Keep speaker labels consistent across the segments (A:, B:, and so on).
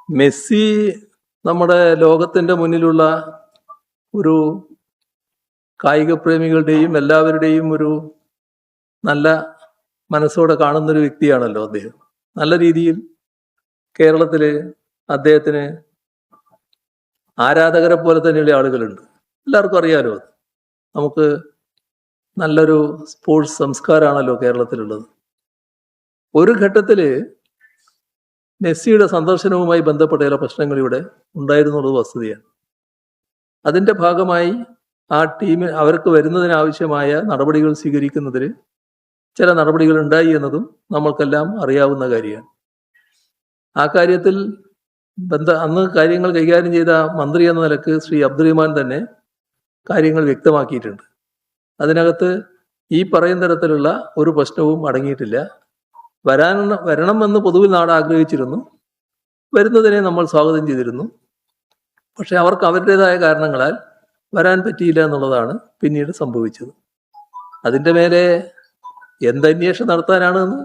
A: Messi നമ്മുടെ ലോകത്തിന്റെ മുന്നിലുള്ള ഒരു കായിക പ്രേമികളുടെയും എല്ലാവരുടെയും ഒരു നല്ല മനസ്സോടെ കാണുന്ന ഒരു വ്യക്തിയാണല്ലോ അദ്ദേഹം. നല്ല രീതിയിൽ കേരളത്തില് അദ്ദേഹത്തിന് ആരാധകരെ പോലെ തന്നെയുള്ള ആളുകളുണ്ട്. എല്ലാവർക്കും അറിയാലോ അത്. നമുക്ക് നല്ലൊരു സ്പോർട്സ് സംസ്കാരമാണല്ലോ കേരളത്തിലുള്ളത്. ഒരു ഘട്ടത്തില് മെസ്സിയുടെ സന്ദർശനവുമായി ബന്ധപ്പെട്ട ചില പ്രശ്നങ്ങൾ ഇവിടെ ഉണ്ടായിരുന്നുള്ളത് വസ്തുതയാണ്. അതിന്റെ ഭാഗമായി ആ ടീം അവർക്ക് വരുന്നതിനാവശ്യമായ നടപടികൾ സ്വീകരിക്കുന്നതിൽ ചില നടപടികൾ ഉണ്ടായി എന്നതും നമ്മൾക്കെല്ലാം അറിയാവുന്ന കാര്യമാണ്. ആ കാര്യത്തിൽ അന്ന് കാര്യങ്ങൾ കൈകാര്യം ചെയ്ത മന്ത്രി എന്ന നിലക്ക് ശ്രീ അബ്ദുറഹിമാൻ തന്നെ കാര്യങ്ങൾ വ്യക്തമാക്കിയിട്ടുണ്ട്. അതിനകത്ത് ഈ പറയുന്ന തരത്തിലുള്ള ഒരു പ്രശ്നവും അടങ്ങിയിട്ടില്ല. വരണമെന്ന് പൊതുവിൽ നാട് ആഗ്രഹിച്ചിരുന്നു. വരുന്നതിനെ നമ്മൾ സ്വാഗതം ചെയ്തിരുന്നു. പക്ഷെ അവർക്ക് അവരുടേതായ കാരണങ്ങളാൽ വരാൻ പറ്റിയില്ല എന്നുള്ളതാണ് പിന്നീട് സംഭവിച്ചത്. അതിൻ്റെ മേലെ എന്തന്വേഷണം നടത്താനാണെന്ന്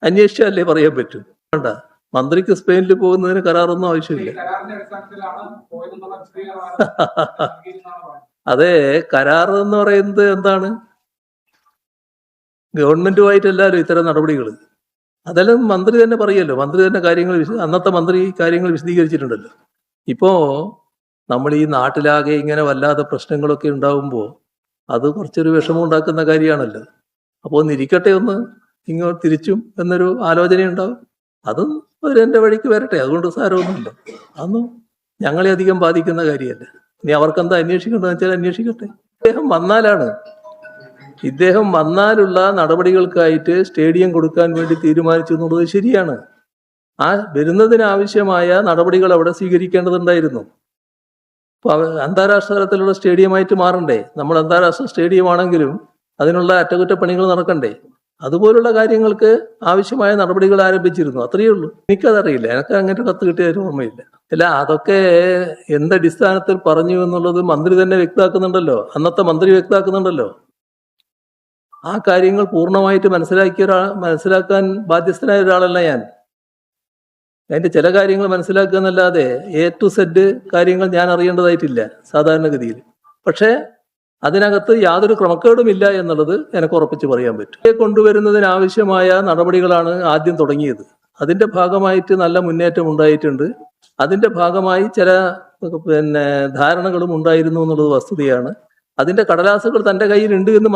A: അന്വേഷിച്ചാലേ പറയാൻ പറ്റും. വേണ്ട, മന്ത്രിക്ക് സ്പെയിനിൽ പോകുന്നതിന് കരാറൊന്നും ആവശ്യമില്ല. അതെ, കരാർ എന്ന് പറയുന്നത് എന്താണ്? ഗവൺമെന്റുമായിട്ടല്ലല്ലോ ഇത്തരം നടപടികൾ. അതെല്ലാം മന്ത്രി തന്നെ പറയല്ലോ. മന്ത്രി തന്നെ അന്നത്തെ മന്ത്രി കാര്യങ്ങൾ വിശദീകരിച്ചിട്ടുണ്ടല്ലോ. ഇപ്പോ നമ്മൾ ഈ നാട്ടിലാകെ ഇങ്ങനെ വല്ലാതെ പ്രശ്നങ്ങളൊക്കെ ഉണ്ടാവുമ്പോൾ അത് കുറച്ചൊരു വിഷമം ഉണ്ടാക്കുന്ന കാര്യമാണല്ലോ. അപ്പോൾ ഒന്നിരിക്കട്ടെ, ഒന്ന് ഇങ്ങോട്ട് തിരിച്ചും എന്നൊരു ആലോചന ഉണ്ടാവും. അതും അവരെൻ്റെ വഴിക്ക് വരട്ടെ, അതുകൊണ്ട് സാരമൊന്നുമില്ല. അതൊന്നും ഞങ്ങളെ അധികം ബാധിക്കുന്ന കാര്യമല്ല. ഇനി അവർക്കെന്താ അന്വേഷിക്കേണ്ടതെന്ന് വെച്ചാൽ അന്വേഷിക്കട്ടെ. ഇദ്ദേഹം വന്നാലുള്ള നടപടികൾക്കായിട്ട് സ്റ്റേഡിയം കൊടുക്കാൻ വേണ്ടി തീരുമാനിച്ചു എന്നുള്ളത് ശരിയാണ്. ആ വരുന്നതിനാവശ്യമായ നടപടികൾ അവിടെ സ്വീകരിക്കേണ്ടതുണ്ടായിരുന്നു. അപ്പൊ അന്താരാഷ്ട്ര തലത്തിലുള്ള സ്റ്റേഡിയമായിട്ട് മാറണ്ടേ? നമ്മൾ അന്താരാഷ്ട്ര സ്റ്റേഡിയം ആണെങ്കിലും അതിനുള്ള അറ്റകുറ്റപ്പണികൾ നടക്കണ്ടേ? അതുപോലുള്ള കാര്യങ്ങൾക്ക് ആവശ്യമായ നടപടികൾ ആരംഭിച്ചിരുന്നു. അത്രയേ ഉള്ളൂ. എനിക്കതറിയില്ല, എനിക്ക് അങ്ങനെ കത്ത് കിട്ടിയ ഓർമ്മയില്ല. അല്ല, അതൊക്കെ എന്തടിസ്ഥാനത്തിൽ പറഞ്ഞു എന്നുള്ളത് മന്ത്രി തന്നെ വ്യക്തമാക്കുന്നുണ്ടല്ലോ. അന്നത്തെ മന്ത്രി വ്യക്തമാക്കുന്നുണ്ടല്ലോ. ആ കാര്യങ്ങൾ പൂർണ്ണമായിട്ട് മനസ്സിലാക്കാൻ ബാധ്യസ്ഥനായ ഒരാളല്ല ഞാൻ. അതിന്റെ ചില കാര്യങ്ങൾ മനസ്സിലാക്കുക എന്നല്ലാതെ A to Z കാര്യങ്ങൾ ഞാൻ അറിയേണ്ടതായിട്ടില്ല സാധാരണഗതിയിൽ. പക്ഷേ അതിനകത്ത് യാതൊരു ക്രമക്കേടുമില്ല എന്നുള്ളത് എനിക്ക് ഉറപ്പിച്ച് പറയാൻ പറ്റും. കൊണ്ടുവരുന്നതിനാവശ്യമായ നടപടികളാണ് ആദ്യം തുടങ്ങിയത്. അതിന്റെ ഭാഗമായിട്ട് നല്ല മുന്നേറ്റം ഉണ്ടായിട്ടുണ്ട്. അതിന്റെ ഭാഗമായി ചില ധാരണകളും ഉണ്ടായിരുന്നു എന്നുള്ളത് വസ്തുതയാണ്. അതിന്റെ കടലാസുകൾ തന്റെ കയ്യിലുണ്ട് എന്ന്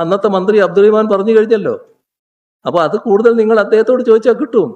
A: അന്നത്തെ മന്ത്രി അബ്ദുറഹിമാൻ പറഞ്ഞു കഴിഞ്ഞല്ലോ. അപ്പൊ അത് കൂടുതൽ നിങ്ങൾ അദ്ദേഹത്തോട് ചോദിച്ചാൽ കിട്ടും.